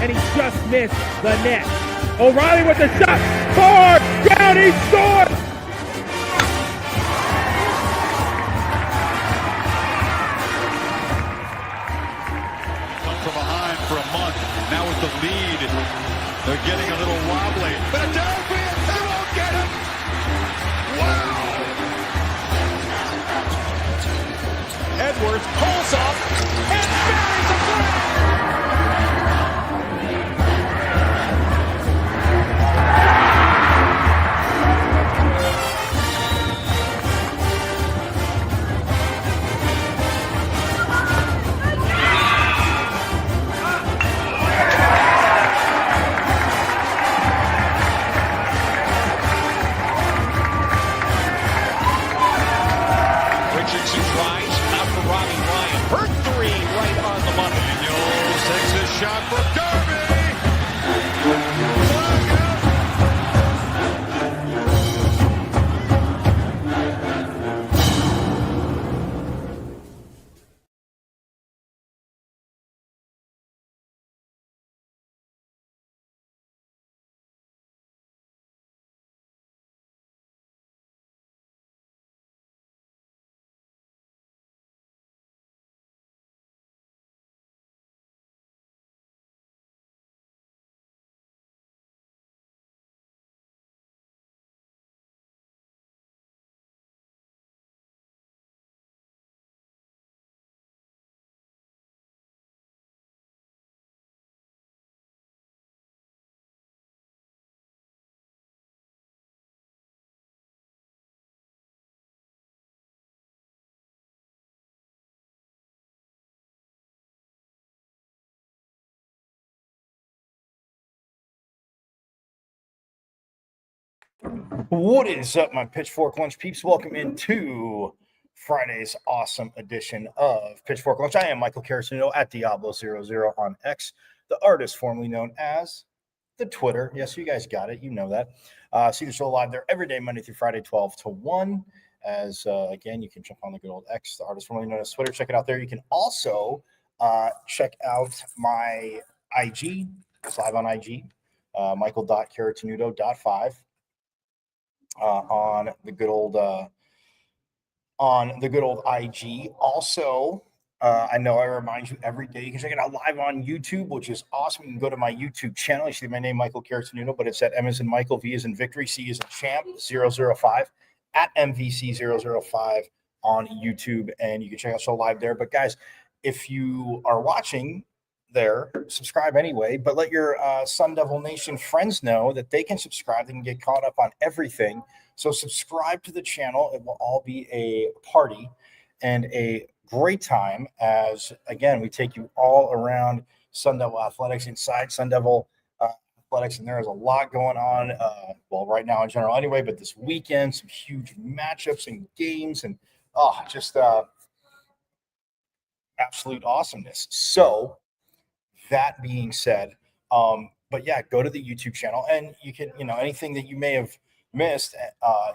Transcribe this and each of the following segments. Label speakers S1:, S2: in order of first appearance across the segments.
S1: And he just missed the net. O'Reilly with the shot. Far down, he scored!
S2: Come from behind for a month. Now with the lead, they're getting a little wobbly. Philadelphia, they won't get him! Wow! Edwards pulls up and buries a play! Shot for Darby!
S3: What is up, my Pitchfork Lunch peeps? Welcome into Friday's awesome edition of Pitchfork Lunch. I am Michael Caracino at Diablo00 on X, the artist formerly known as the Twitter. Yes, you guys got it. You know that. See the show live there every day, Monday through Friday, 12 to 1. As, again, you can jump on the good old X, the artist formerly known as Twitter. Check it out there. You can also check out my IG. It's live on IG, michael.caratinudo.5. On the good old IG. Also, I know I remind you every day you can check it out live on YouTube, which is awesome. You can go to my YouTube channel. You see my name, Michael Caratinudo, but it's at M as in Michael, V as in Victory, C as in Champ 005 at MVC005 on YouTube, and you can check out the show live there. But guys, if you are watching there, subscribe anyway, but let your Sun Devil Nation friends know that they can subscribe. They can get caught up on everything. So subscribe to the channel. It will all be a party and a great time as, again, we take you all around Sun Devil Athletics, inside Sun Devil Athletics, and there is a lot going on, well, right now in general anyway, but this weekend, some huge matchups and games, and just absolute awesomeness. So that being said, but yeah, go to the YouTube channel, and you can, anything that you may have missed,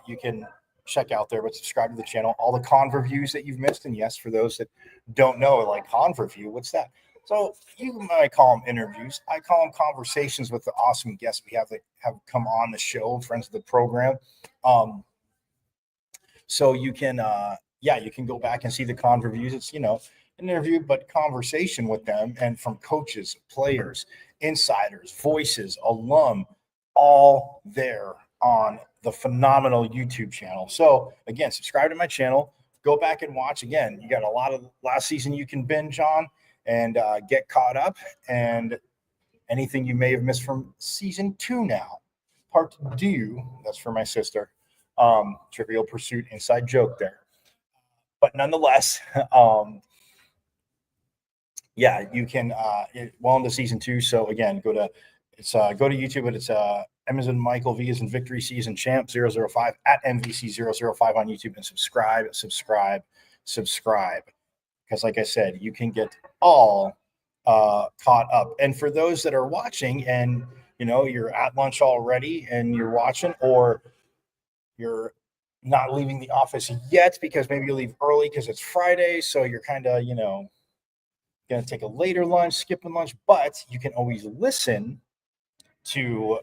S3: you can check out there, but subscribe to the channel. All the conv reviews that you've missed, and yes, for those that don't know, like conv review, what's that? So you might call them interviews. I call them conversations with the awesome guests we have that have come on the show, friends of the program. So you can, you can go back and see the conv reviews. It's, an interview, but conversation with them, and from coaches, players, insiders, voices, alum, all there on the phenomenal YouTube channel. So again, subscribe to my channel, go back and watch. Again, you got a lot of last season you can binge on and get caught up, and anything you may have missed from season 2 now. Part 2, that's for my sister. Trivial Pursuit inside joke there. But nonetheless, you can well into season 2. So again, go to YouTube, but it's Amazon Michael V as in Victory Season Champ 005 at MVC 005 on YouTube, and subscribe. Because like I said, you can get all caught up. And for those that are watching and you're at lunch already and you're watching, or you're not leaving the office yet because maybe you leave early because it's Friday, so you're kind of going to take a later lunch, skipping lunch, but you can always listen to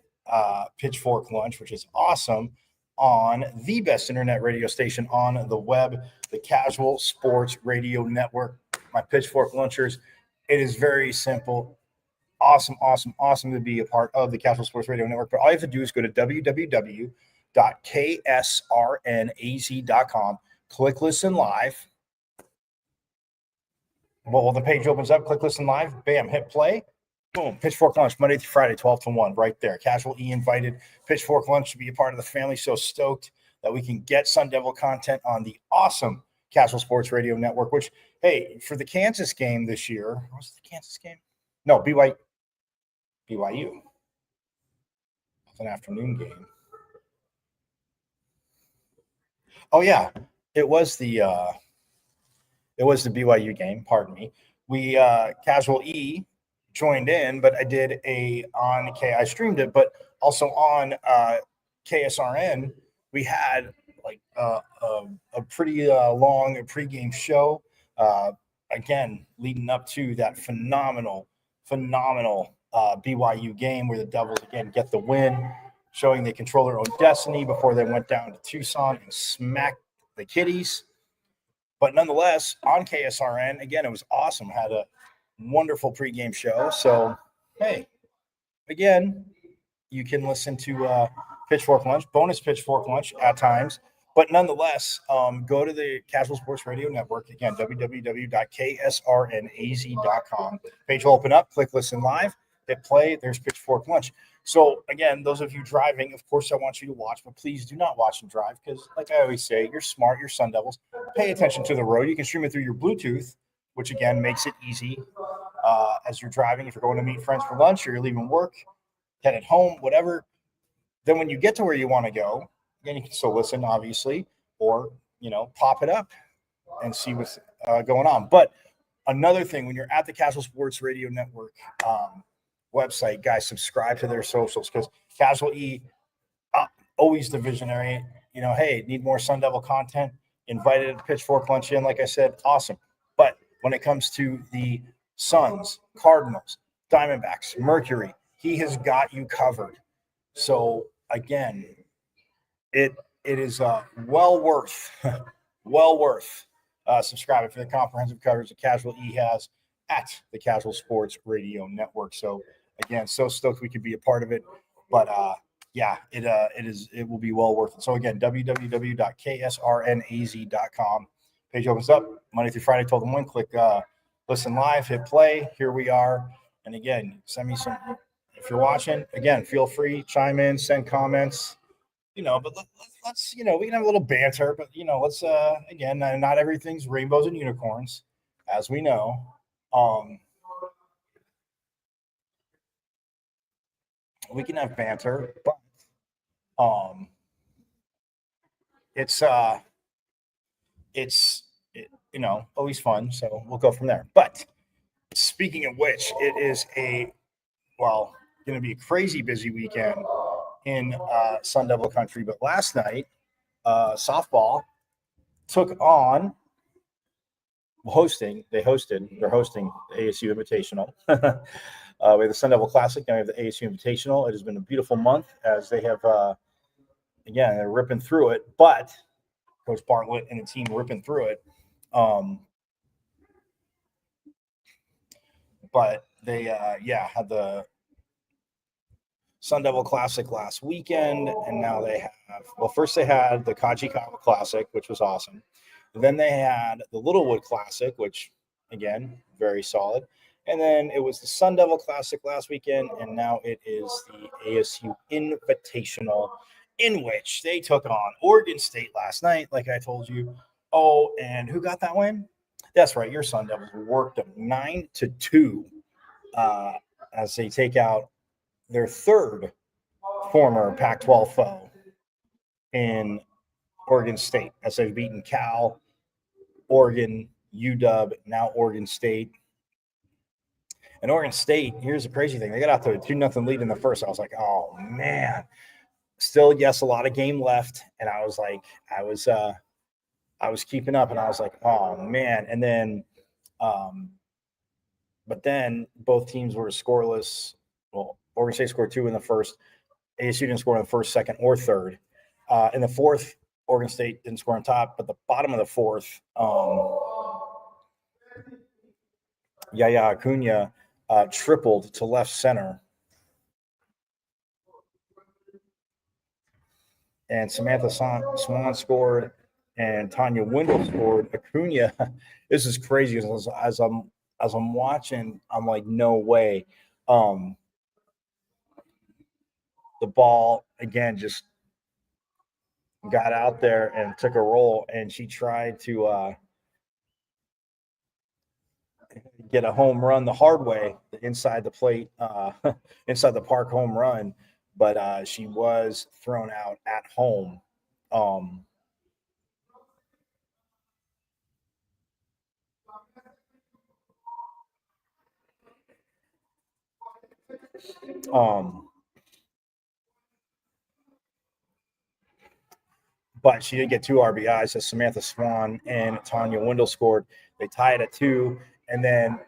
S3: Pitchfork Lunch, which is awesome, on the best internet radio station on the web, the Casual Sports Radio Network. My Pitchfork Lunchers. It is very simple. Awesome to be a part of the Casual Sports Radio Network. But all you have to do is go to www.ksrnaz.com, click listen live. Well, the page opens up, click listen live, bam, hit play. Boom, Pitchfork Lunch, Monday through Friday, 12 to 1, right there. Casual E invited Pitchfork Lunch to be a part of the family. So stoked that we can get Sun Devil content on the awesome Casual Sports Radio Network, which, hey, for the Kansas game this year, what's the Kansas game? No, BYU. It's an afternoon game. Oh, yeah, it was the BYU game, pardon me. We, Casual E, joined in, but I did I streamed it, but also on KSRN, we had like a pretty long pregame show. Again, leading up to that phenomenal BYU game where the Devils again get the win, showing they control their own destiny before they went down to Tucson and smacked the Kitties. But nonetheless, on KSRN, again, it was awesome. Had a wonderful pregame show. So, hey, again, you can listen to Pitchfork Lunch, bonus Pitchfork Lunch at times. But nonetheless, go to the Casual Sports Radio Network. Again, www.ksrnaz.com. Page will open up, click listen live, hit play. There's Pitchfork Lunch. So, again, those of you driving, of course, I want you to watch, but please do not watch and drive because, like I always say, you're smart, you're Sun Devils. Pay attention to the road. You can stream it through your Bluetooth, which, again, makes it easy as you're driving. If you're going to meet friends for lunch or you're leaving work, headed home, whatever. Then when you get to where you want to go, again, you can still listen, obviously, or, pop it up and see what's going on. But another thing, when you're at the Casual Sports Radio Network website, guys, subscribe to their socials because Casual E, always the visionary, hey, need more Sun Devil content, invited Pitchfork Lunch in, like I said, awesome. But when it comes to the Suns, Cardinals, Diamondbacks, Mercury, he has got you covered. So again, it is well worth subscribing for the comprehensive coverage that Casual E has at the Casual Sports Radio Network. So again, so stoked we could be a part of it. But it will be well worth it. So again, www.ksrnaz.com. Page opens up Monday through Friday, 12 to 1. Click listen live, hit play. Here we are. And again, send me some. If you're watching, again, feel free, chime in, send comments. But let's we can have a little banter. But let's again, not everything's rainbows and unicorns, as we know. We can have banter, but it's always fun. So we'll go from there. But speaking of which, it is going to be a crazy busy weekend in Sun Devil country. But last night, softball took on they're hosting the ASU Invitational. We have the Sun Devil Classic, now we have the ASU Invitational. It has been a beautiful month as they have, again, they're ripping through it, but Coach Bartlett and the team ripping through it. But they, had the Sun Devil Classic last weekend, and now they have, well, first they had the Kajikawa Classic, which was awesome. And then they had the Littlewood Classic, which, again, very solid. And then it was the Sun Devil Classic last weekend, and now it is the ASU Invitational, in which they took on Oregon State last night, like I told you. Oh, and who got that win? That's right, your Sun Devils worked them 9-2 as they take out their third former Pac-12 foe in Oregon State, as they've beaten Cal, Oregon, UW, now Oregon State. And Oregon State, here's the crazy thing. They got out to a 2-0 lead in the first. I was like, oh, man. Still, yes, a lot of game left. And I was like, I was keeping up, and I was like, oh, man. And then, but then both teams were scoreless. Well, Oregon State scored 2 in the first. ASU didn't score in the first, second, or third. In the fourth, Oregon State didn't score on top, but the bottom of the fourth, Yaya Acuna tripled to left center. And Samantha Swan scored, and Tanya Wendell scored. Acuna, this is crazy. As I'm watching, I'm like, no way. The ball, again, just got out there and took a roll, and she tried to get a home run the hard way, inside the plate, inside the park home run, but she was thrown out at home. But she did get 2 RBIs as Samantha Swan and Tanya Wendell scored. They tie it at 2, and then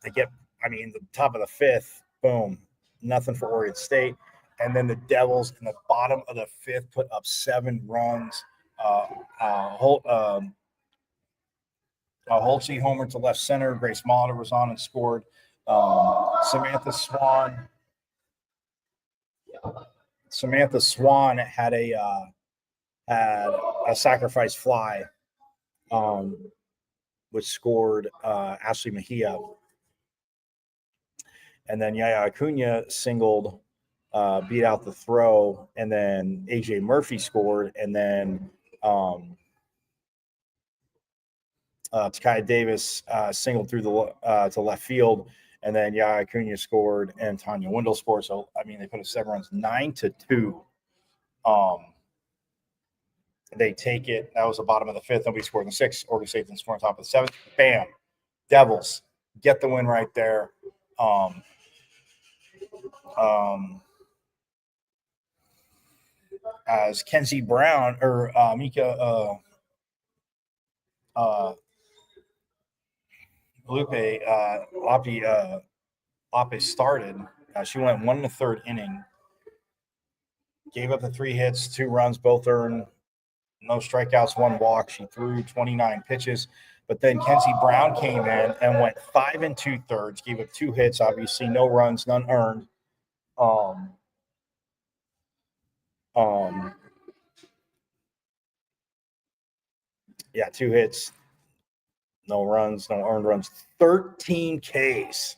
S3: they get, the top of the 5th, boom, nothing for Oregon State. And then the Devils in the bottom of the 5th put up 7 runs. Holtze homered to left center. Grace Mahler was on and scored. Samantha Swan had a sacrifice fly, which scored Ashley Mejia. And then Yaya Acuna singled, beat out the throw, and then AJ Murphy scored, and then Takaya Davis singled through to left field, and then Yaya Acuna scored, and Tanya Wendell scored. So, they put up 7 runs, 9-2. They take it. That was the bottom of the 5th. Nobody scored in the 6th. Oregon State didn't score on top of the 7th. Bam. Devils get the win right there. As Kenzie Brown or Mika Lape started. She went 1 1/3 inning. Gave up the 3 hits, 2 runs, both earned. No strikeouts, 1 walk. She threw 29 pitches. But then Kenzie Brown came in and went 5 2/3, gave up 2 hits, obviously no runs, none earned. 2 hits, no runs, no earned runs, 13 Ks.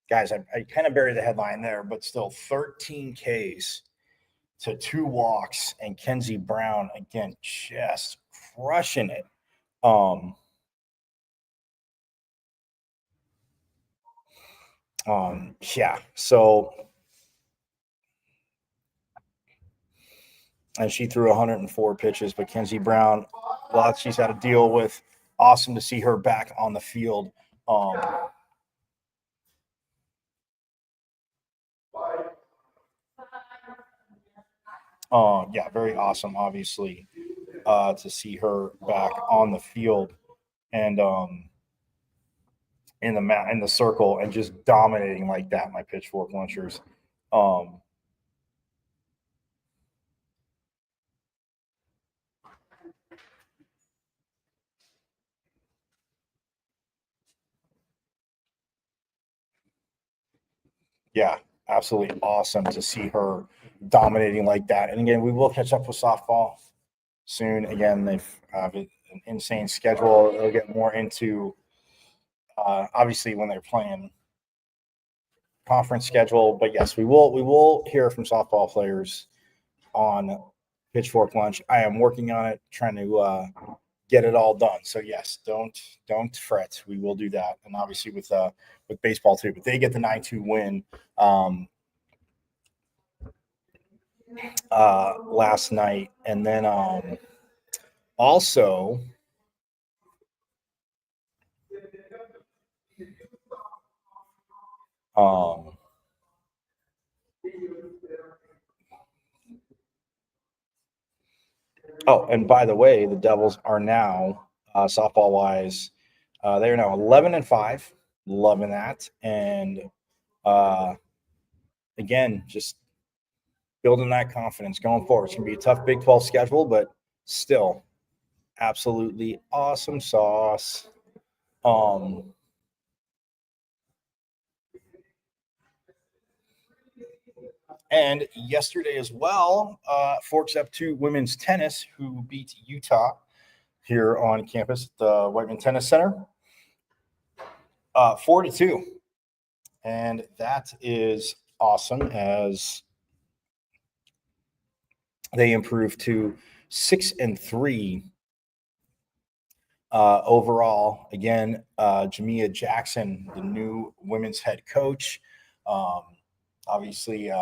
S3: Guys, I kind of buried the headline there, but still 13 Ks to 2 walks, and Kenzie Brown, again, just crushing it. So, and she threw 104 pitches, but Kenzie Brown, a lot she's had to deal with. Awesome to see her back on the field. Very awesome, obviously. to see her back on the field and in the circle and just dominating like that. My pitchfork launchers. Yeah, absolutely awesome to see her dominating like that. And again, we will catch up with softball soon. Again, they've an insane schedule. They'll get more into obviously when they're playing conference schedule. But yes, we will hear from softball players on Pitchfork Lunch. I am working on it, trying to get it all done. So yes, don't fret. We will do that, and obviously with baseball too. But they get the 9-2 win last night, and then also. Oh, and by the way, the Devils are now softball wise, they are now 11-5, loving that, and again, just building that confidence going forward. It's gonna be a tough Big 12 schedule, but still, absolutely awesome sauce. And yesterday as well, Forks up to women's tennis, who beat Utah here on campus at the Whiteman Tennis Center, 4-2. And that is awesome as they improved to 6-3 overall. Again, Jamia Jackson, the new women's head coach. Obviously,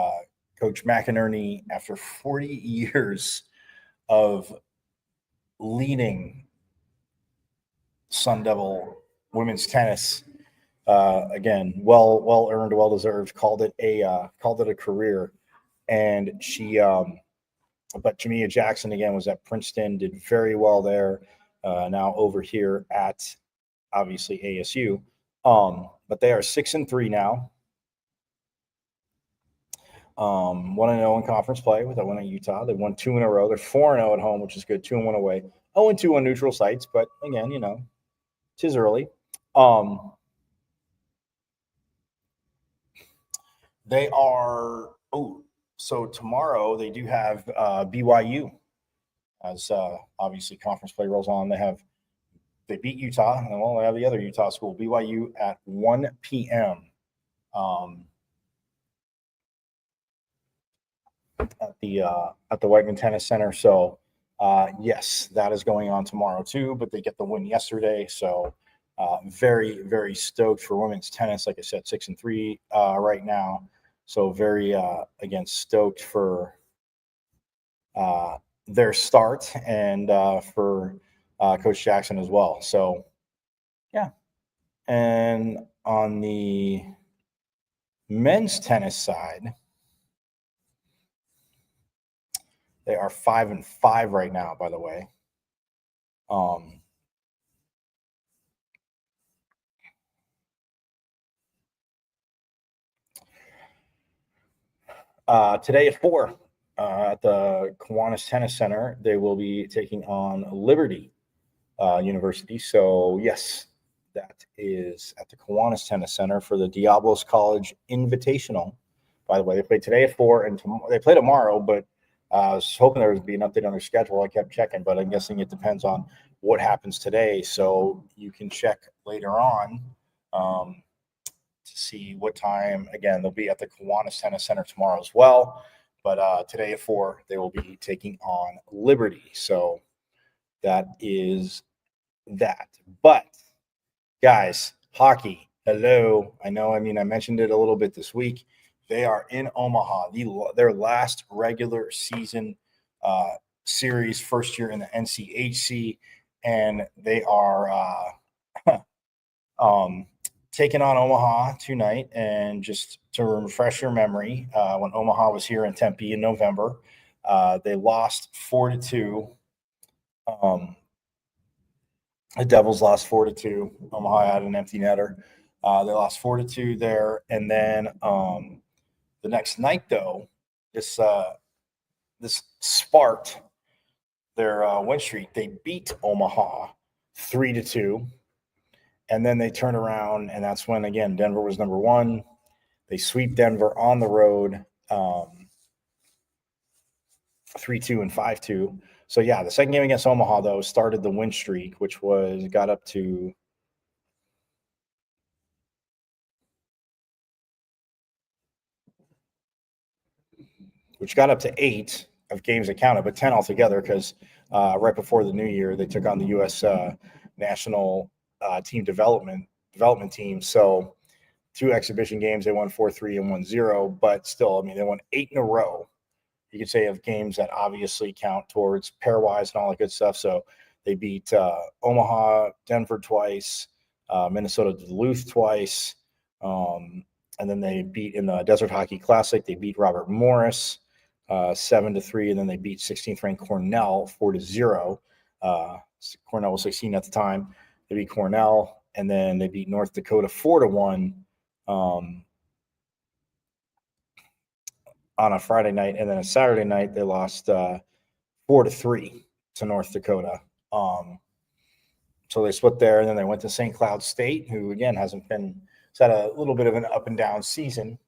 S3: Coach McInerney, after 40 years of leading Sun Devil women's tennis, again, well earned, well deserved. Called it a career, and she. But Jamia Jackson again was at Princeton, did very well there. Now over here at obviously ASU, but they are 6-3 now. 1-0 in conference play with that win at Utah. They won 2 in a row. They're 4-0 at home, which is good. 2-1 away. 0-2 on neutral sites, but again, tis early. They are. So tomorrow they do have BYU as obviously conference play rolls on. They beat Utah, and they have the other Utah school, BYU, at 1 p.m. At the Whiteman Tennis Center. So yes, that is going on tomorrow too. But they get the win yesterday, so very, very stoked for women's tennis. Like I said, 6-3 right now. So very again stoked for their start and for Coach Jackson as well. So yeah, and on the men's tennis side, they are 5-5 right now, by the way. Today at 4 at the Kiwanis Tennis Center, they will be taking on Liberty University. So yes, that is at the Kiwanis Tennis Center for the Diablos College Invitational. By the way, they play today at 4, and they play tomorrow, but I was hoping there would be an update on their schedule. I kept checking, but I'm guessing it depends on what happens today. So you can check later on to see what time. Again, they'll be at the Kiwanis Tennis Center tomorrow as well. But today at 4, they will be taking on Liberty. So that is that. But, guys, hockey, hello. I mentioned it a little bit this week. They are in Omaha, their last regular season series, first year in the NCHC, and they are taking on Omaha tonight. And just to refresh your memory, when Omaha was here in Tempe in November, they lost 4-2 The Devils lost 4-2. Omaha had an empty netter. They lost 4-2 there, and then the next night, though, this sparked their win streak. They beat Omaha 3-2, and then they turned around, and that's when again Denver was number one. They sweep Denver on the road, 3-2 and 5-2. So yeah, the second game against Omaha though started the win streak, which got up to eight of games that counted, but 10 altogether because right before the new year they took on the U.S. National Team Development team. So 2 exhibition games, they won 4-3 and 1-0, but still, I mean, they won 8 in a row. You could say of games that obviously count towards pairwise and all that good stuff. So they beat Omaha, Denver twice, Minnesota Duluth twice, and then they beat in the Desert Hockey Classic. They beat Robert Morris 7-3, and then they beat 16th ranked Cornell 4-0. Cornell was 16 at the time. They beat Cornell, and then they beat North Dakota 4-1. On a Friday night, and then a Saturday night they lost 4-3 to North Dakota. So they split there, and then they went to St. Cloud State, who again has had a little bit of an up and down season.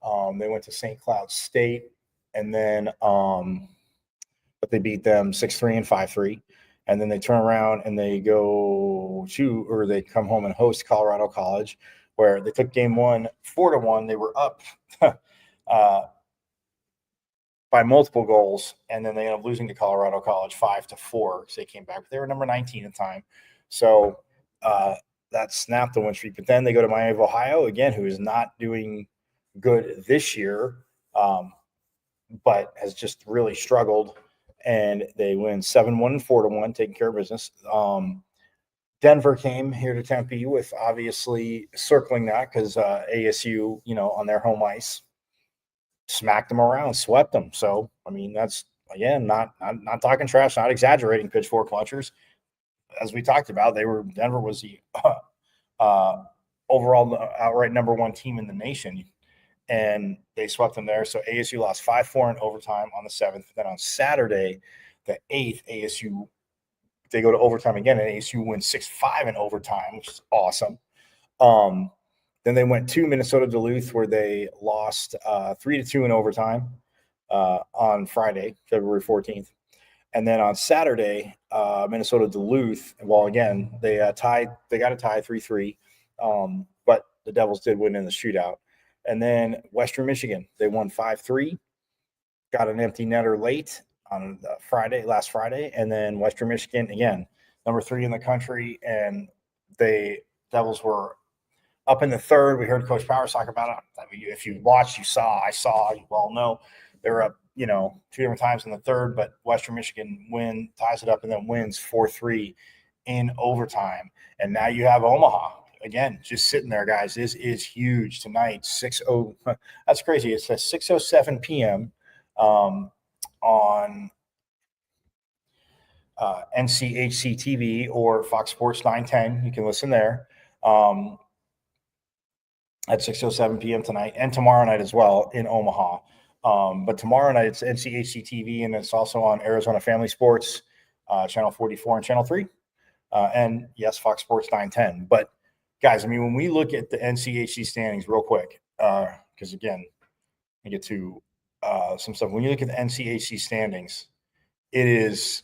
S3: They went to St. Cloud State, and then but they beat them 6-3 and 5-3, and then they turn around and they they come home and host Colorado College, where they took game one 4-1. They were up by multiple goals, and then they ended up losing to Colorado College 5-4 because they came back. But they were number 19 at the time, so that snapped the win streak. But then they go to Miami of Ohio again, who is not doing good this year, but has just really struggled, and they win 7-1 and 4-1, taking care of business. Denver came here to Tempe with obviously circling that because ASU, on their home ice, smacked them around, swept them. So, I mean, that's, again, not talking trash, not exaggerating, pitchfork punchers. As we talked about, Denver was the overall outright number one team in the nation, and they swept them there. So ASU lost 5-4 in overtime on the 7th. Then on Saturday, the 8th, ASU, they go to overtime again, and ASU wins 6-5 in overtime, which is awesome. Then they went to Minnesota Duluth, where they lost 3-2 in overtime on Friday, February 14th. And then on Saturday, Minnesota Duluth, well, again, they got a tie 3-3, but the Devils did win in the shootout. And then Western Michigan, they won 5-3, got an empty netter late on last Friday. And then Western Michigan, again, number 3 in the country, and the Devils were up in the third. We heard Coach Powers talk about it. I mean, if you watched, I saw, you all know they were up, 2 different times in the third, but Western Michigan ties it up and then wins 4-3 in overtime. And now you have Omaha again, just sitting there, guys. This is huge tonight. 6:00. That's crazy. It says 6:07 p.m. On NCHC TV or Fox Sports 910. You can listen there. At 6:07 p.m. tonight and tomorrow night as well in Omaha. But tomorrow night it's NCHC TV, and it's also on Arizona Family Sports, Channel 44 and Channel 3. And yes, Fox Sports 910. But guys, I mean, when we look at the NCHC standings real quick, because again, we get to some stuff. When you look at the NCHC standings, it is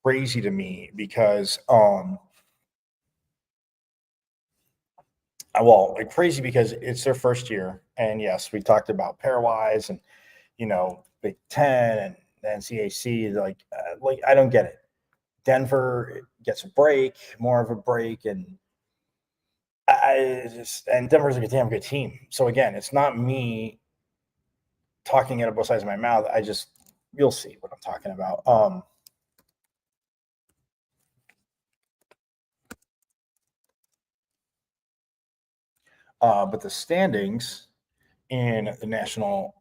S3: crazy to me because crazy because it's their first year. And yes, we talked about pairwise and, Big Ten and the NCAC. Like I don't get it. Denver gets a break, more of a break. And Denver's a damn good team. So again, it's not me talking out of both sides of my mouth. You'll see what I'm talking about. But the standings in the national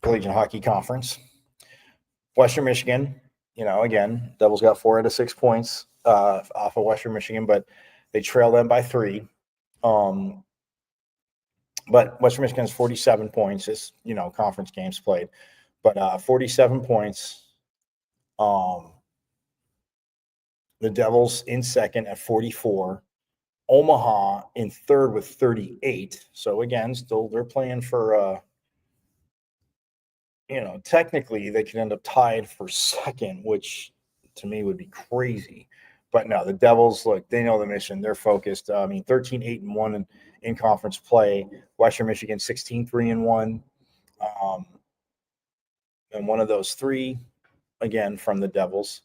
S3: Collegiate Hockey Conference. Western Michigan, again, Devils got 4 out of 6 points off of Western Michigan, but they trail them by 3. But Western Michigan has 47 points. It's, conference games played. But 47 points. The Devils in second at 44. Omaha in third with 38. So, again, still they're playing for technically they could end up tied for second, which to me would be crazy. But no, the Devils, look, they know the mission. They're focused. 13-8-1 in conference play. Western Michigan 16-3-1. And one of those 3, again, from the Devils.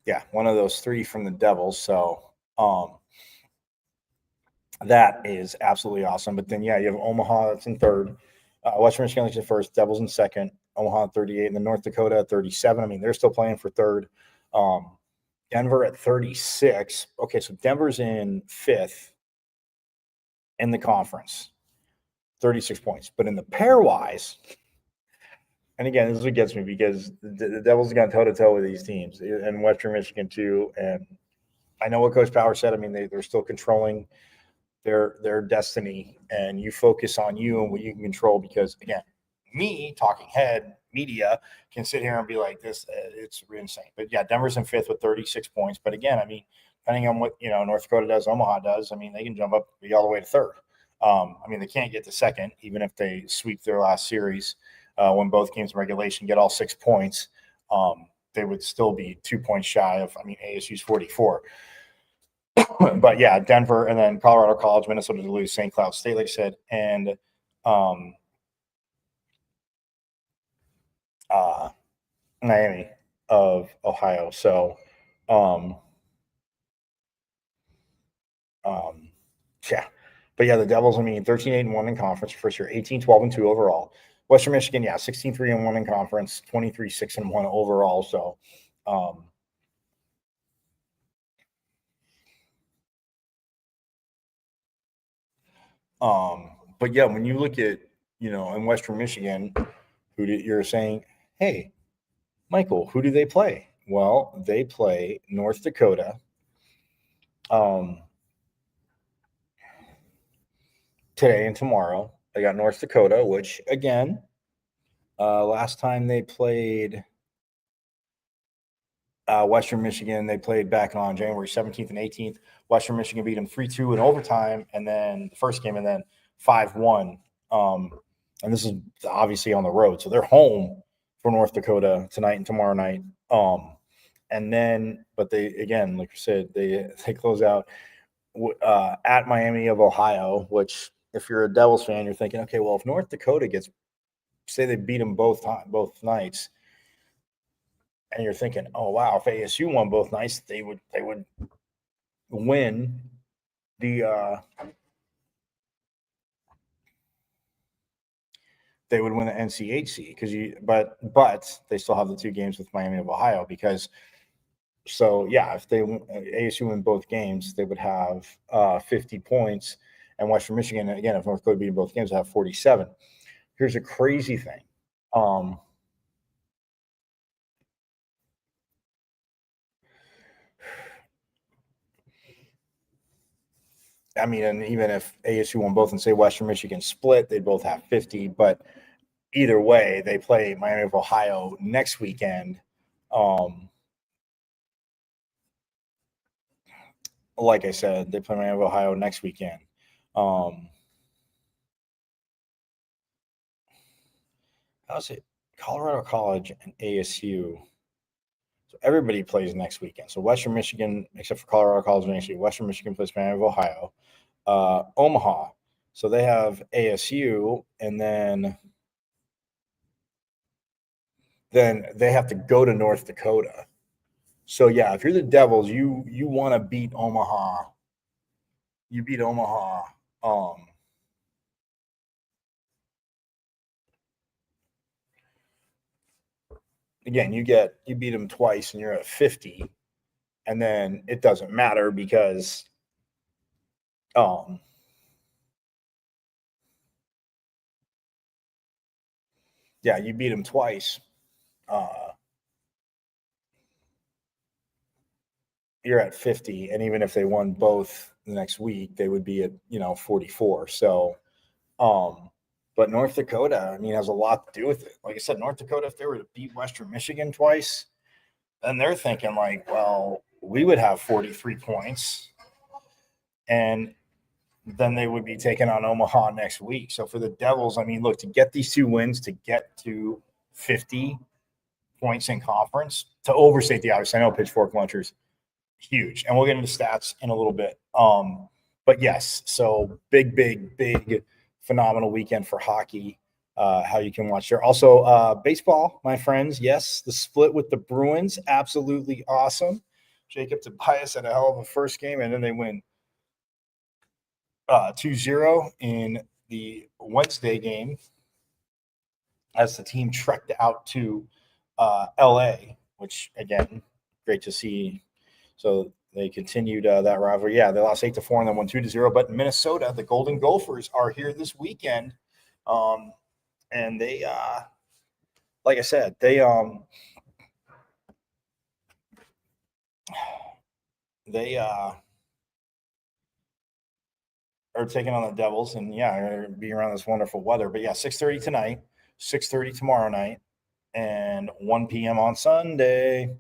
S3: Yeah, one of those 3 from the Devils. So that is absolutely awesome. But then, yeah, you have Omaha that's in third. Western Michigan is in first. Devils in second. Omaha at 38. And then North Dakota at 37. I mean, they're still playing for third. Denver at 36. Okay, so Denver's in fifth in the conference. 36 points. But in the pairwise, and again, this is what gets me because the Devils have gone toe-to-toe with these teams, and Western Michigan too. And I know what Coach Power said. I mean, they're still controlling their destiny, and you focus on you and what you can control because, again, me, talking head, media, can sit here and be like this. It's insane. But, yeah, Denver's in fifth with 36 points. But, again, I mean, depending on what, North Dakota does, Omaha does, I mean, they can jump up all the way to third. They can't get to second, even if they sweep their last series. When both games in regulation get all 6 points, they would still be 2 points shy of, ASU's 44. But, yeah, Denver and then Colorado College, Minnesota Duluth, St. Cloud State, like I said, and Miami of Ohio. So, yeah. But, yeah, the Devils, 13-8-1 in conference first year, 18-12-2 overall. Western Michigan, 16-3-1 in conference, 23-6-1 overall. So, but yeah, when you look at, in Western Michigan, you're saying, hey, Michael, who do they play? Well, they play North Dakota. Today and tomorrow. They got North Dakota, which, again, last time they played Western Michigan, they played back on January 17th and 18th. Western Michigan beat them 3-2 in overtime, and then the first game, and then 5-1. And this is obviously on the road, so they're home for North Dakota tonight and tomorrow night. And then, but they, again, like I said, they close out at Miami of Ohio, which, if you're a Devils fan, you're thinking, okay, well, if North Dakota gets, say they beat them both nights, and you're thinking, oh wow, if ASU won both nights, they would win the they would win the NCHC but they still have the 2 games with Miami of Ohio because. So yeah, if ASU win both games, they would have 50 points, and Western Michigan, again, if North Dakota beat both games, would have 47. Here's a crazy thing. And even if ASU won both and say Western Michigan split, they'd both have 50. But either way, they play Miami of Ohio next weekend. Like I said, they play Miami of Ohio next weekend. How's it? Colorado College and ASU. So everybody plays next weekend. So Western Michigan, except for Colorado College and ASU, Western Michigan plays Miami of Ohio. Omaha. So they have ASU, and then they have to go to North Dakota. So yeah, if you're the Devils, you want to beat Omaha. You beat Omaha. again, you beat them twice and you're at 50, and then it doesn't matter because yeah, you beat them twice. You're at 50, and even if they won both the next week, they would be at 44. So, but North Dakota, I mean, has a lot to do with it. Like I said, North Dakota, if they were to beat Western Michigan twice, then they're thinking like, well, we would have 43 points, and then they would be taking on Omaha next week. So for the Devils, I mean, look, to get these 2 wins, to get to 50 points in conference, to overstate the obvious. I know Pitchfork Lunchers, huge, and we'll get into stats in a little bit. But yes, so big, phenomenal weekend for hockey. How you can watch there. Also, baseball, my friends. Yes, the split with the Bruins, absolutely awesome. Jacob Tobias had a hell of a first game, and then they win 2-0 in the Wednesday game as the team trekked out to LA, which, again, great to see. So they continued that rivalry. Yeah, they lost 8-4 and then won 2-0. But in Minnesota, the Golden Gophers are here this weekend. And they, like I said, they are taking on the Devils, and yeah, be around this wonderful weather. But yeah, 6:30 tonight, 6:30 tomorrow night, and 1 p.m. on Sunday.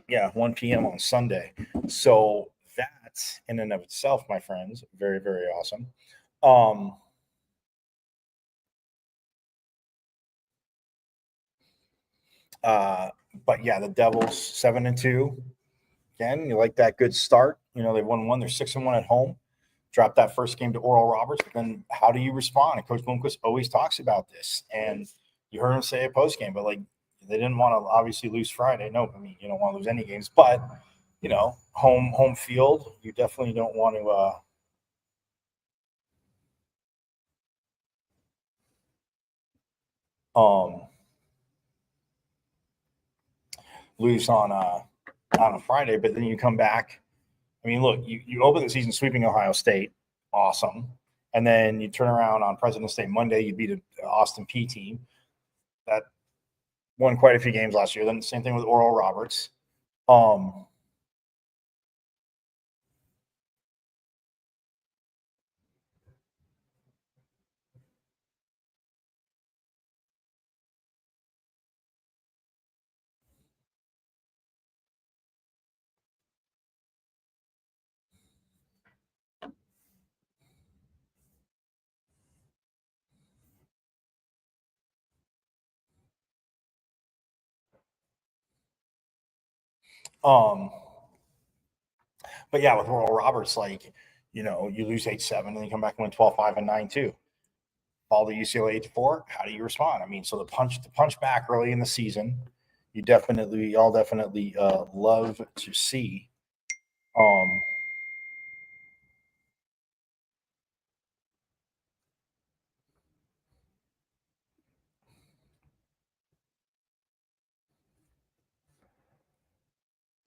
S3: Yeah, 1 p.m. on Sunday. So that in and of itself, my friends, very, very awesome. But yeah, the Devils 7-2. Again, you like that good start. They won one. They're 6-1 at home. Dropped that first game to Oral Roberts. But then how do you respond? And Coach Bloomquist always talks about this. And you heard him say it post game, but like they didn't want to obviously lose Friday. No, I mean you don't want to lose any games, but home field, you definitely don't want to lose on a Friday, but then you come back. I mean, look, you open the season sweeping Ohio State, awesome, and then you turn around on President's Day Monday, you beat an Austin P team that won quite a few games last year. Then the same thing with Oral Roberts. But yeah, with Oral Roberts, like, you lose 8-7 and then you come back and win 12-5 and 9-2. Fall the UCLA 8-4. How do you respond? I mean, so the punch back early in the season, you all definitely love to see.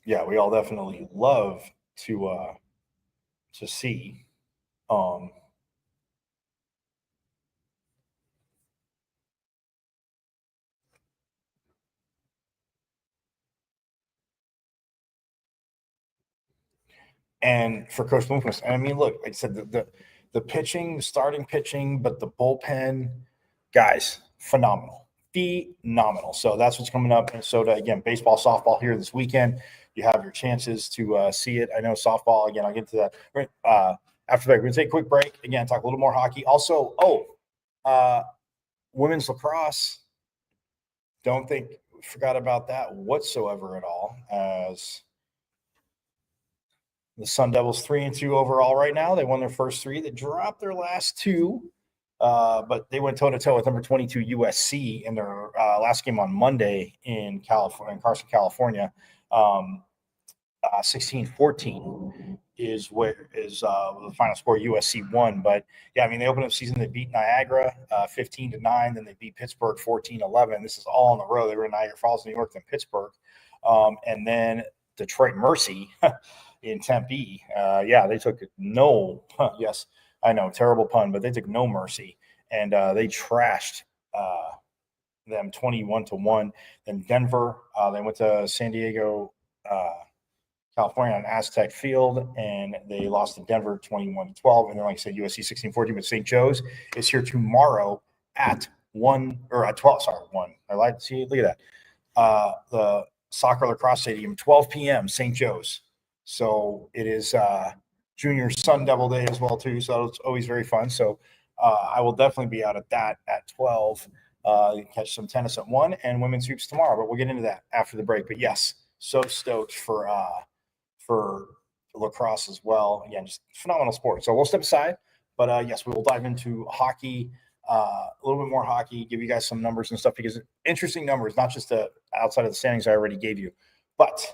S3: Yeah, we all definitely love to see. And for Coach Bloomquist, I mean, look, like I said, the pitching, the starting pitching, but the bullpen, guys, phenomenal. So that's what's coming up. Minnesota, again, baseball, softball here this weekend. You have your chances to see it. I know softball, again, I'll get to that. Right, after that, we're going to take a quick break. Again, talk a little more hockey. Also, women's lacrosse. Don't think forgot about that whatsoever at all, as the Sun Devils 3-2 overall right now. They won their first 3. They dropped their last 2, but they went toe-to-toe with number 22 USC in their last game on Monday in Carson, California, 16-14. is the final score. USC won, but yeah, I mean, they opened up the season. They beat Niagara 15-9. Then they beat Pittsburgh 14-11. This is all on the road. They were in Niagara Falls, New York, then Pittsburgh, and then Detroit Mercy in Tempe. They took no. Yes, I know, terrible pun, but they took no mercy, and they trashed them 21-1. Then Denver, they went to San Diego, California on Aztec Field, and they lost to Denver 21-12. And then, like I said, USC 16-14. But St. Joe's is here tomorrow at 12. Sorry, 1. I lied. See, look at that. The Soccer Lacrosse Stadium, 12 p.m. St. Joe's. So it is Junior Sun Devil Day as well too. So it's always very fun. So I will definitely be out at that at 12. Catch some tennis at 1 and women's hoops tomorrow. But we'll get into that after the break. But yes, so stoked for lacrosse as well. Again, just phenomenal sport. So we'll step aside, but yes, we will dive into hockey, a little bit more hockey, give you guys some numbers and stuff, because interesting numbers, not just outside of the standings I already gave you, but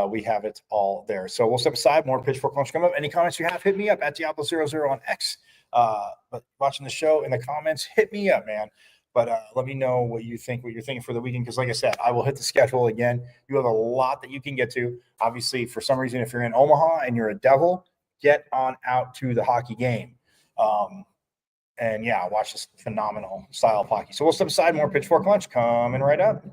S3: we have it all there. So we'll step aside, more Pitchfork Lunch coming up. Any comments you have, hit me up at Diablo00 on X. But watching the show in the comments, hit me up, man. But let me know what you're thinking for the weekend. Because like I said, I will hit the schedule again. You have a lot that you can get to. Obviously, for some reason, if you're in Omaha and you're a Devil, get on out to the hockey game. And yeah, watch this phenomenal style of hockey. So we'll step aside, more Pitchfork Lunch coming right up.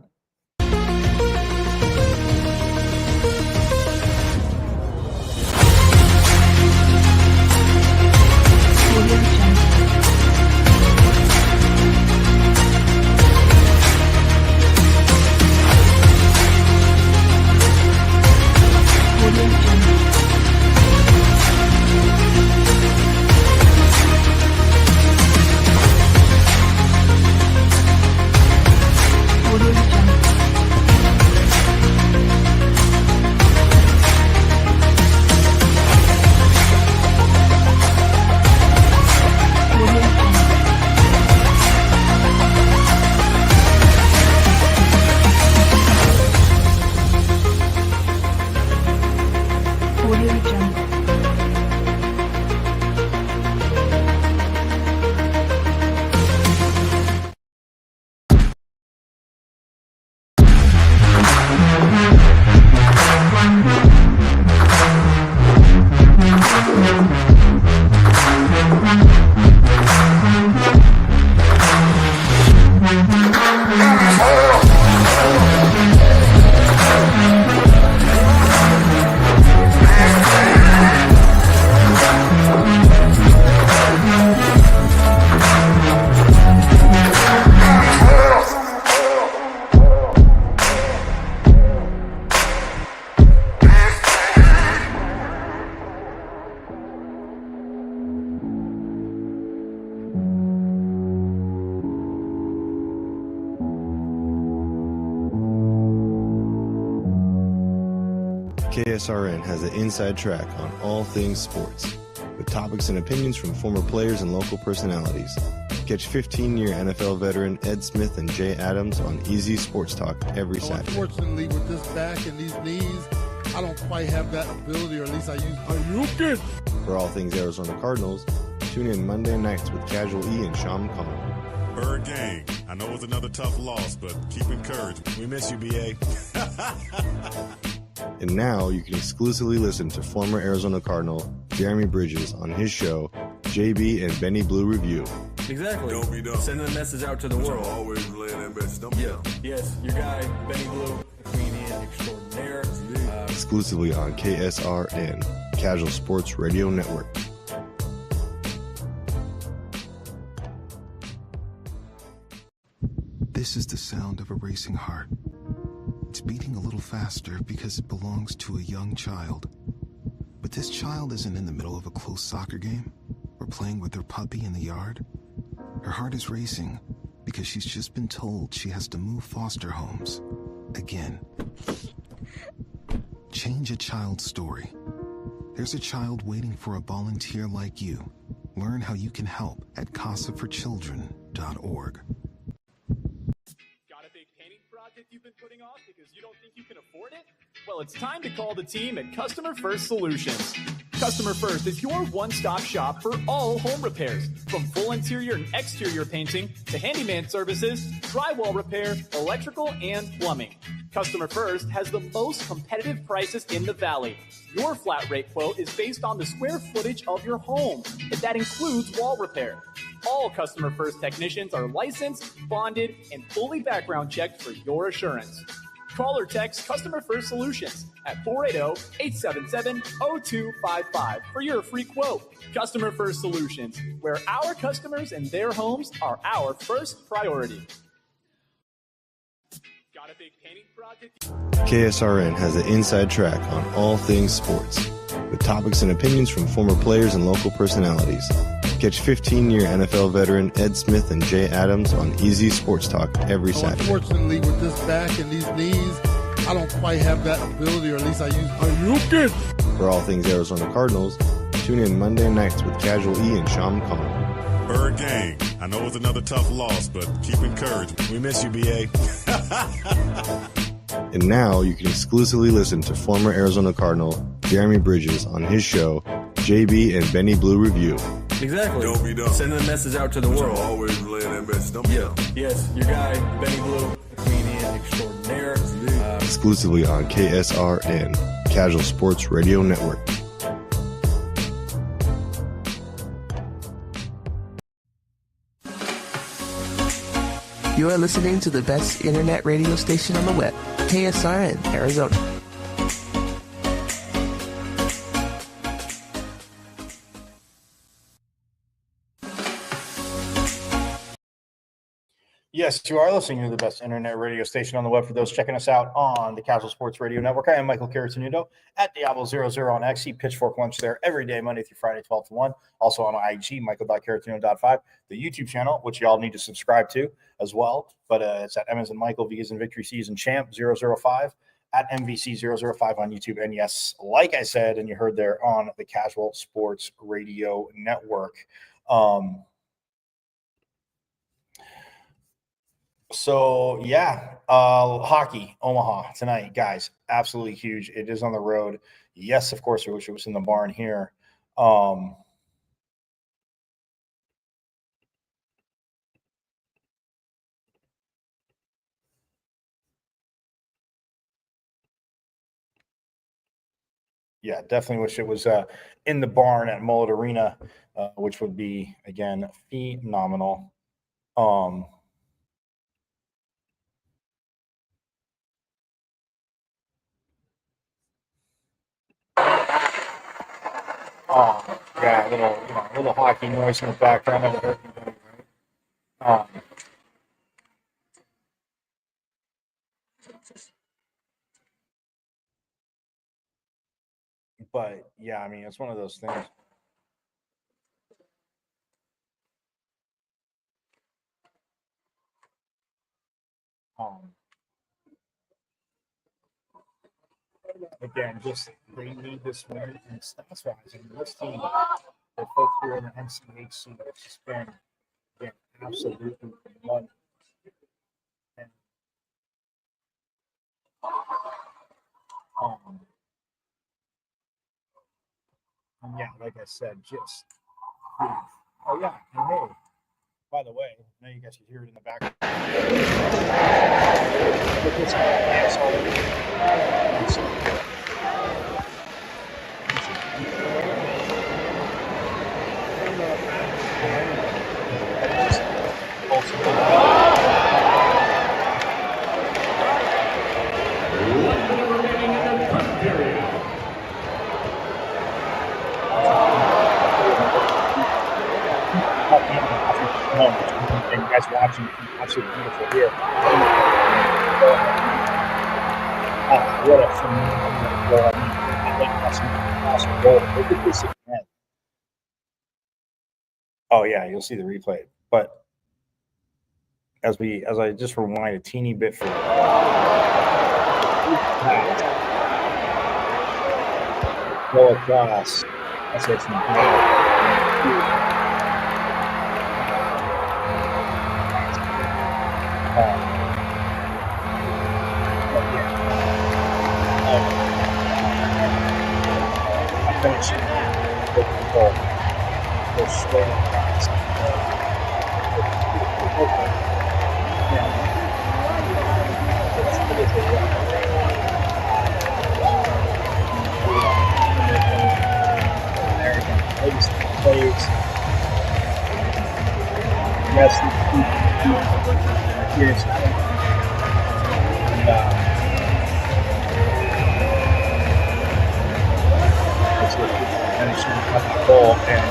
S4: KSRN has an inside track on all things sports, with topics and opinions from former players and local personalities. Catch 15-year NFL veteran Ed Smith and Jay Adams on Easy Sports Talk every Saturday.
S5: Unfortunately, with this back and these knees, I don't quite have that ability, or at least I use.
S4: For all things Arizona Cardinals, tune in Monday nights with Casual E and Sean McConnell.
S6: Bird Gang, I know it's another tough loss, but keep encouraged. We miss you, BA.
S4: And now you can exclusively listen to former Arizona Cardinal Jeremy Bridges on his show, JB and Benny Blue Review.
S7: Exactly.
S6: Don't be dumb.
S7: Sending a message out to the world.
S6: Always laying that message. Don't be dumb.
S7: Yes, your guy, Benny Blue, comedian extraordinaire.
S4: Exclusively on KSRN, Casual Sports Radio Network.
S8: This is the sound of a racing heart. It's beating a little faster because it belongs to a young child. But this child isn't in the middle of a close soccer game or playing with her puppy in the yard. Her heart is racing because she's just been told she has to move foster homes again. Change a child's story. There's a child waiting for a volunteer like you. Learn how you can help at casaforchildren.org.
S9: Got a big painting project you've been putting off because you don't think you can afford it? Well, it's time to call the team at Customer First Solutions. Customer First is your one-stop shop for all home repairs, from full interior and exterior painting to handyman services, drywall repair, electrical, and plumbing. Customer First has the most competitive prices in the Valley. Your flat rate quote is based on the square footage of your home, and that includes wall repair. All Customer First technicians are licensed, bonded, and fully background checked for your assurance. Call or text Customer First Solutions at 480-877-0255 for your free quote. Customer First Solutions, where our customers and their homes are our first priority. Got a big painting project?
S4: KSRN has the inside track on all things sports, with topics and opinions from former players and local personalities. Catch 15-year NFL veteran Ed Smith and Jay Adams on Easy Sports Talk every Saturday.
S5: Unfortunately, with this back and these knees, I don't quite have that ability, or at least I use.
S1: Are you good?
S4: For all things Arizona Cardinals, tune in Monday nights with Casual E and Sham Khan.
S6: Bird Gang, I know it's another tough loss, but keep encouraged. We miss you, BA.
S4: And now you can exclusively listen to former Arizona Cardinal Jeremy Bridges on his show, JB and Benny Blue Review.
S7: Exactly.
S10: Don't be dumb.
S7: Sending the message out to the world.
S10: Always relay that message. Don't be dumb.
S7: Yes, your guy, Benny Blue, comedian extraordinaire.
S4: Exclusively on KSRN, Casual Sports Radio Network.
S11: You are listening to the best internet radio station on the web, KSRN, Arizona.
S3: Yes, you are listening to the best internet radio station on the web. For those checking us out on the Casual Sports Radio Network, I am Michael Caratanudo at Diablo00 on X. Pitchfork Lunch there every day, Monday through Friday, 12 to 1. Also on IG, michael.caratanudo.5. The YouTube channel, which you all need to subscribe to as well. But it's at Emmons and Michael, V as in Victory, C as in Champ, 005, at MVC005 on YouTube. And yes, like I said, and you heard there on the Casual Sports Radio Network. So yeah, hockey, Omaha tonight, guys, absolutely huge. It is on the road. Yes, of course, I wish it was in the barn here. Yeah, definitely wish it was in the barn at Mullet Arena, which would be, again, phenomenal. Oh, yeah, a little hockey noise in the background. But yeah, I mean, it's one of those things. Again, just they need this win and stats wise. And this team, they both here in the NCHC, it's just been again absolutely one. And yeah, like I said, just oh yeah, and hey, by the way, I know you guys can hear it in the background. And you guys watching, absolutely beautiful here. Oh, what a phenomenal goal! I mean, I think that's an awesome goal. Look at this again. Oh yeah, you'll see the replay. But as I just rewind a teeny bit for go across. That's what's guess yes. And, it's cut that ball and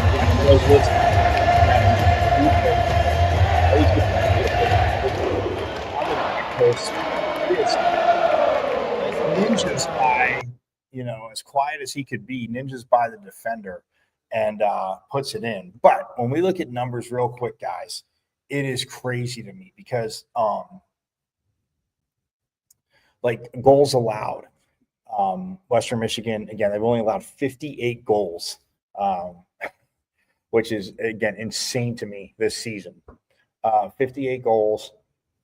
S3: was listening. Ninja's by, as quiet as he could be, Ninja's by the defender and puts it in. But when we look at numbers real quick, guys, it is crazy to me because like goals allowed. Western Michigan, again, they've only allowed 58 goals, which is, again, insane to me this season. 58 goals,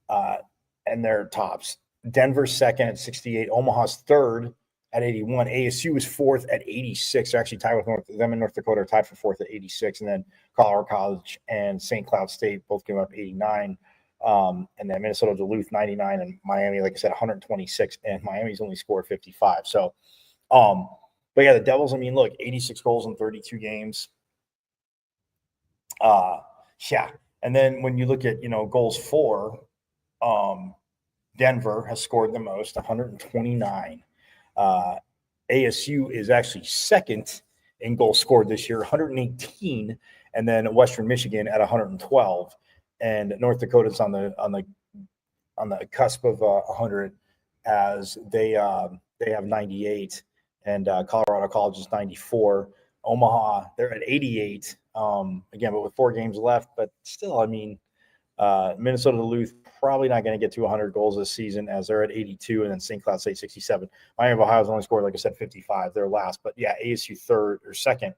S3: and they're tops. Denver's second at 68. Omaha's third at 81. ASU is fourth at 86. They're actually tied with them and North Dakota are tied for fourth at 86. And then Colorado College and St. Cloud State both give up 89. And then Minnesota Duluth 99 and Miami, like I said, 126. And Miami's only scored 55. So, but yeah, the Devils, I mean, look, 86 goals in 32 games. Yeah. And then when you look at, goals for, Denver has scored the most, 129. ASU is actually second in goals scored this year, 118, and then Western Michigan at 112, and North Dakota's on the cusp of 100 as they have 98, and Colorado College is 94. Omaha, they're at 88. Again, but with 4 games left, but still, I mean, Minnesota Duluth probably not going to get to 100 goals this season as they're at 82, and then St. Cloud State 67. Miami of Ohio's only scored, like I said, 55. They're last, but yeah, ASU third or second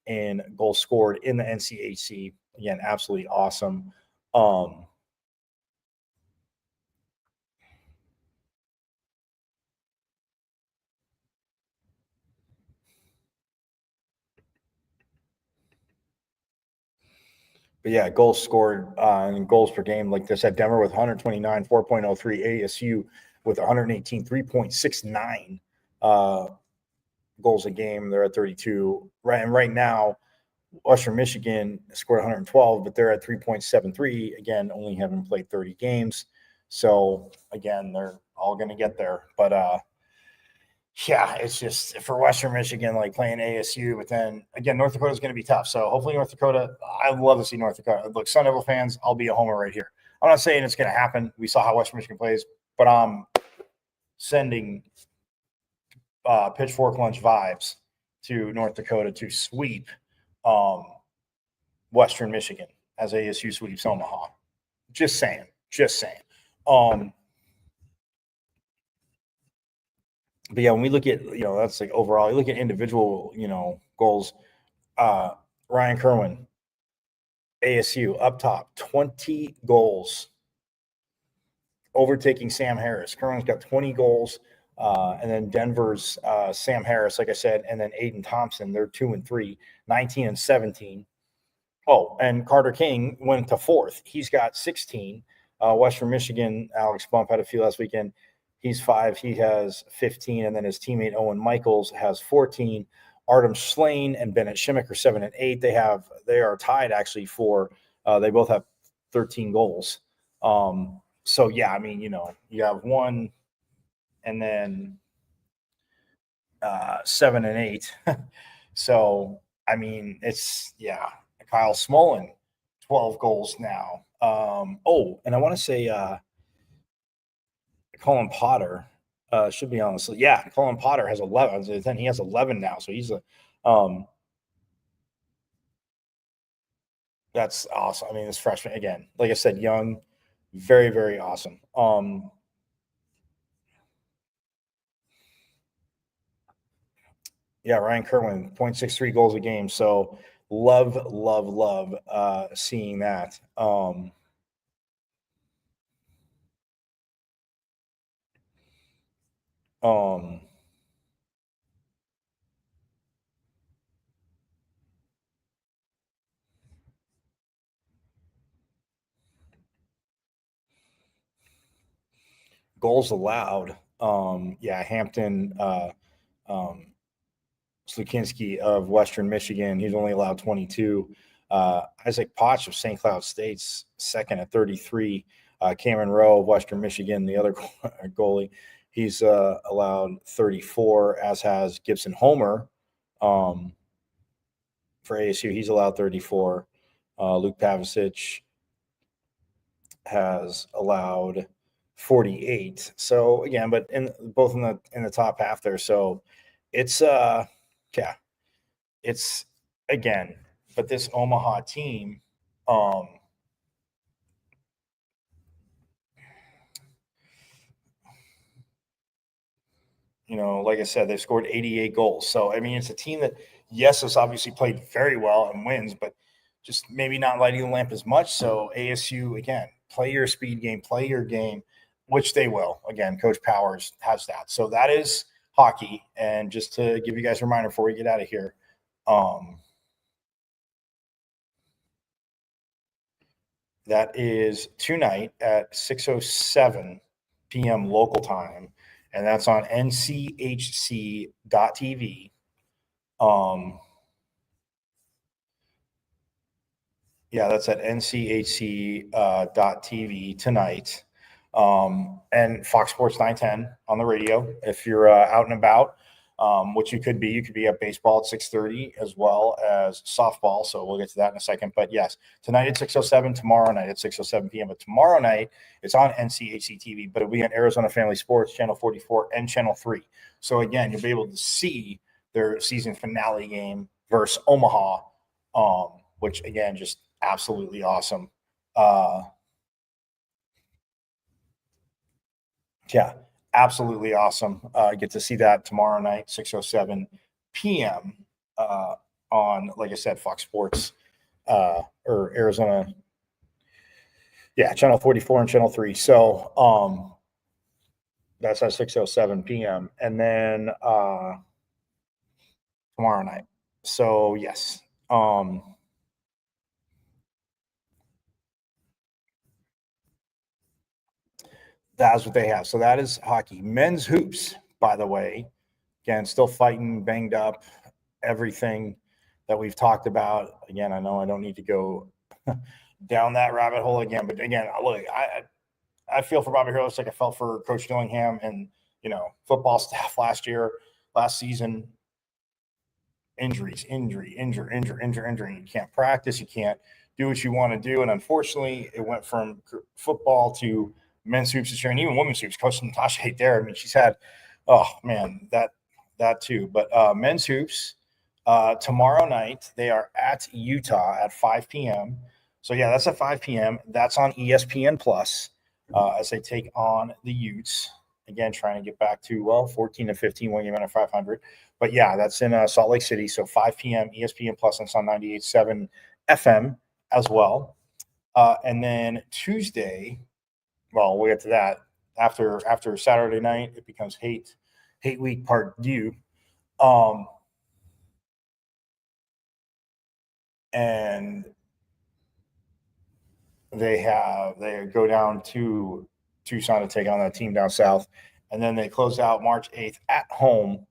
S3: in goals scored in the NCAC. Again, absolutely awesome. But yeah, goals scored and goals per game. Like I said, Denver with 129, 4.03. ASU with 118, 3.69 goals a game. They're at 32. Right, and right now, Western Michigan scored 112, but they're at 3.73. Again, only having played 30 games. So, again, they're all going to get there. But, yeah, it's just for Western Michigan, like playing ASU, but then again, North Dakota is going to be tough. So hopefully North Dakota, I'd love to see North Dakota. Look, Sun Devil fans, I'll be a homer right here. I'm not saying it's going to happen. We saw how Western Michigan plays, but I'm sending pitchfork lunch vibes to North Dakota to sweep Western Michigan as ASU sweeps Omaha. Just saying. But yeah, when we look at, that's like overall, you look at individual, goals. Ryan Kerwin, ASU up top, 20 goals, overtaking Sam Harris. Kerwin's got 20 goals. And then Denver's Sam Harris, like I said, and then Aiden Thompson, they're 2 and 3, 19 and 17. Oh, and Carter King went to fourth. He's got 16. Western Michigan, Alex Bump had a few last weekend. He's 5. He has 15. And then his teammate Owen Michaels has 14. Artem Schlain and Bennett Shimmick are 7 and 8. They are tied actually for they both have 13 goals. So yeah, I mean, you have 1 and then 7 and 8. So I mean, it's Kyle Smolin, 12 goals now. And I want to say Colin Potter should be on this. Yeah, Colin Potter has 11. Then he has 11 now. So he's that's awesome. I mean, this freshman, again, like I said, young, very, very awesome. Yeah, Ryan Kerwin, 0.63 goals a game. So love seeing that. Goals allowed. Hampton Slukinski of Western Michigan, he's only allowed 22. Isaac Potch of St. Cloud State's second at 33. Cameron Rowe of Western Michigan, the other goalie, he's allowed 34, as has Gibson Homer for ASU. He's allowed 34. Luke Pavicic has allowed 48. So again, but both in the top half there. So it's it's again, but this Omaha team, like I said, they've scored 88 goals. So I mean, it's a team that, yes, has obviously played very well and wins, but just maybe not lighting the lamp as much. So ASU, again, play your speed game, play your game, which they will. Again, Coach Powers has that. So that is hockey. And just to give you guys a reminder before we get out of here, that is tonight at 6:07 p.m. local time, and that's on nchc.tv. Yeah, that's at nchc.tv tonight. And Fox Sports 910 on the radio if you're out and about, which you could be. You could be at baseball at 6:30 as well as softball. So we'll get to that in a second. But yes, tonight at 6:07, tomorrow night at 6:07 p.m. But tomorrow night, it's on NCHC TV, but it'll be on Arizona Family Sports, Channel 44 and Channel 3. So again, you'll be able to see their season finale game versus Omaha, which again, just absolutely awesome. Yeah, absolutely awesome. Get to see that tomorrow night, 6:07 p.m. On, like I said, Fox Sports or Arizona. Yeah, Channel 44 and Channel 3. So that's at 6:07 p.m. And then tomorrow night. So yes. That's what they have. So that is hockey. Men's hoops, by the way, again, still fighting, banged up, everything that we've talked about. Again, I know I don't need to go down that rabbit hole again, but again, look, I feel for Bobby Hurley like I felt for Coach Dillingham and football staff last season. Injuries, injury. You can't practice, you can't do what you want to do, and unfortunately, it went from football to men's hoops this year, and even women's hoops. Coach Natasha Haight there. I mean, she's had, that too. But men's hoops tomorrow night, they are at Utah at 5 p.m. So yeah, that's at 5 p.m. That's on ESPN Plus as they take on the Utes. Again, trying to get back to 14-15, 1 game out of 500. But yeah, that's in Salt Lake City. So 5 p.m. ESPN Plus, and it's on 98.7 FM as well. And then Tuesday. Well, we'll get to that after Saturday night. It becomes hate week part due, and they go down to Tucson to take on that team down south, and then they close out March 8th at home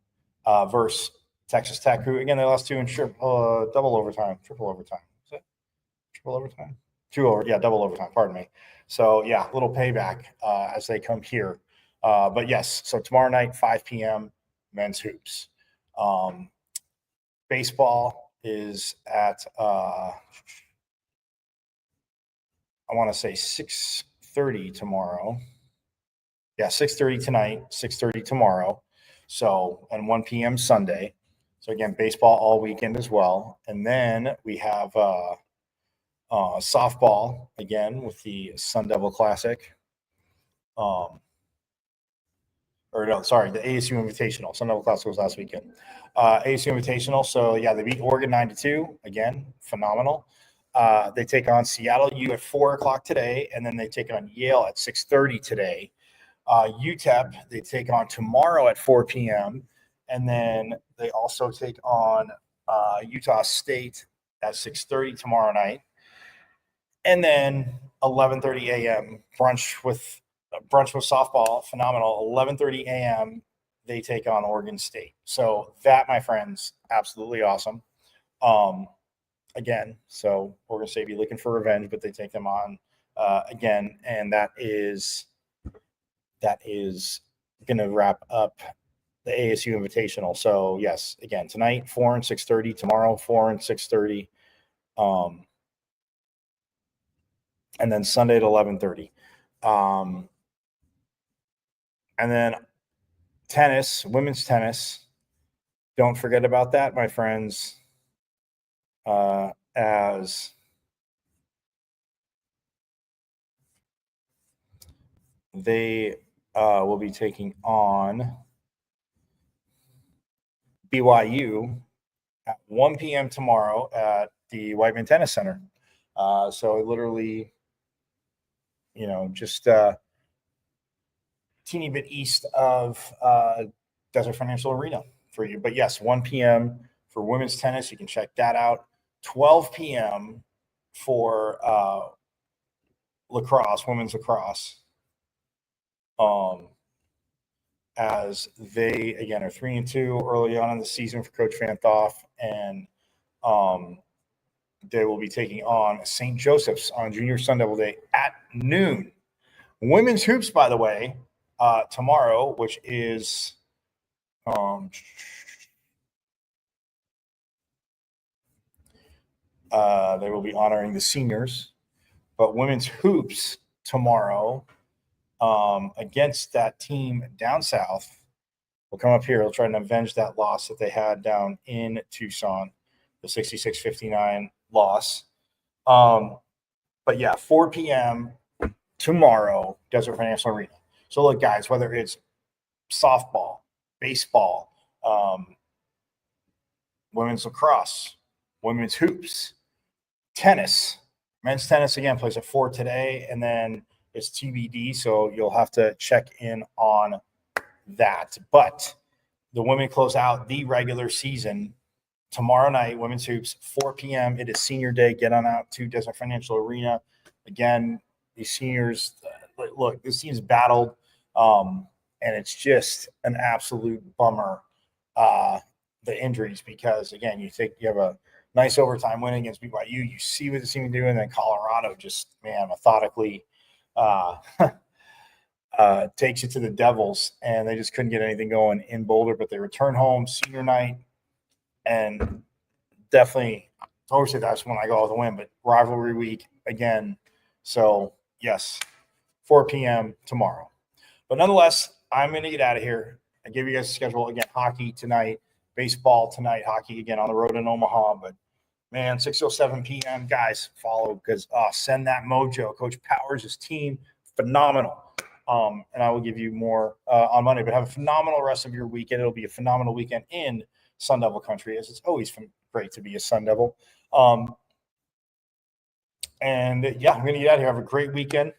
S3: versus Texas Tech, who again they lost to in double overtime, triple overtime. Is it triple overtime? Double overtime. Pardon me. So yeah, little payback as they come here. But yes, so tomorrow night, 5 p.m. men's hoops. Baseball is at I want to say 6:30 tomorrow. Yeah, 6:30 tonight, 6:30 tomorrow. So, and 1 p.m. Sunday. So again, baseball all weekend as well. And then we have softball again with the Sun Devil Classic. The ASU Invitational. Sun Devil Classic was last weekend. ASU Invitational. So yeah, they beat Oregon 9-2. Again, phenomenal. They take on Seattle U at 4:00 today, and then they take on Yale at 6:30 today. UTEP they take on tomorrow at 4 p.m. and then they also take on Utah State at 6:30 tomorrow night. And then 11:30 a.m. brunch with softball, phenomenal. 11:30 a.m. they take on Oregon State. So that, my friends, absolutely awesome. again. So Oregon State be looking for revenge, but they take them on again, and that is going to wrap up the ASU Invitational. So yes, again, tonight 4 and 6:30, tomorrow 4 and 6:30, and then Sunday at 11:30, and then tennis, women's tennis. Don't forget about that, my friends. As they will be taking on BYU at 1 p.m. tomorrow at the Whiteman Tennis Center. So literally, just teeny bit east of Desert Financial Arena for you. But yes, 1 p.m. for women's tennis. You can check that out. 12 p.m. for lacrosse, women's lacrosse. As they, again, are 3-2 early on in the season for Coach Van Thoff, and they will be taking on St. Joseph's on Junior Sun Devil Day at noon. Women's hoops, by the way, tomorrow, which is they will be honoring the seniors, but women's hoops tomorrow against that team down south will come up here. They'll try to avenge that loss that they had down in Tucson, the 66-59 loss. But yeah, 4 p.m. tomorrow, Desert Financial Arena. So look, guys, whether it's softball, baseball, women's lacrosse, women's hoops, tennis, men's tennis again plays at 4 today, and then it's TBD, so you'll have to check in on that. But the women close out the regular season tomorrow night, women's hoops, 4 p.m. It is senior day. Get on out to Desert Financial Arena. Again, these seniors, look, this team's battled, and it's just an absolute bummer, the injuries, because, again, you think you have a nice overtime win against BYU. You see what the team can do, and then Colorado just, methodically takes it to the Devils, and they just couldn't get anything going in Boulder. But they return home senior night, and definitely, obviously that's when I go with the win, but rivalry week again. So yes, 4 p.m. tomorrow. But nonetheless, I'm going to get out of here. I gave you guys a schedule again: hockey tonight, baseball tonight, hockey again on the road in Omaha. But man, 6:07 p.m. guys, follow, because send that mojo. Coach Powers' team, phenomenal. And I will give you more on Monday. But have a phenomenal rest of your weekend. It'll be a phenomenal weekend in Sun Devil country, as it's always great to be a Sun Devil. And yeah, I'm going to get out of here. Have a great weekend.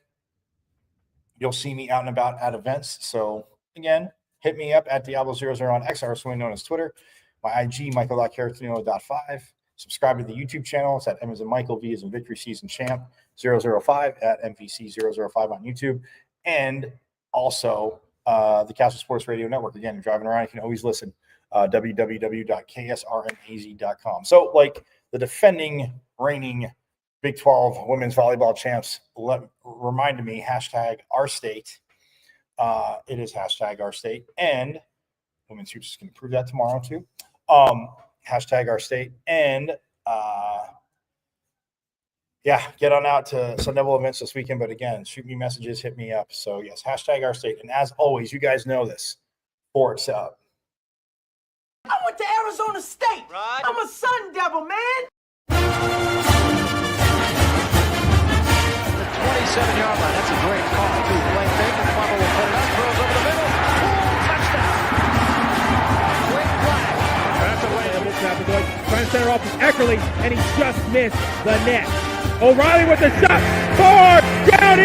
S3: You'll see me out and about at events. So again, hit me up at Diablo00 on X, or known as Twitter. My IG, Michael.Caratanillo.5. Subscribe to the YouTube channel. It's at M as in Michael, V as in Victory, C as in Champ 005 at MVC005 on YouTube. And also the Castle Sports Radio Network. Again, you're driving around, you can always listen. www.ksrnaz.com. So, like the defending, reigning Big 12 women's volleyball champs reminded me, #ourstate. It is #ourstate. And women's hoops can prove that tomorrow too. #ourstate. And get on out to Sun Devil events this weekend. But again, shoot me messages, hit me up. So yes, #ourstate. And as always, you guys know this. Sports up.
S12: I went to Arizona State. Right. I'm a Sun Devil, man.
S13: The 27-yard line. That's a great call, too. Play fake, and Bubba will put it up, throws over the middle. Touchdown. Quick flag.
S1: That's away. Trying to center off Eckerly, and he just missed the net. O'Reilly with the shot. Touchdown,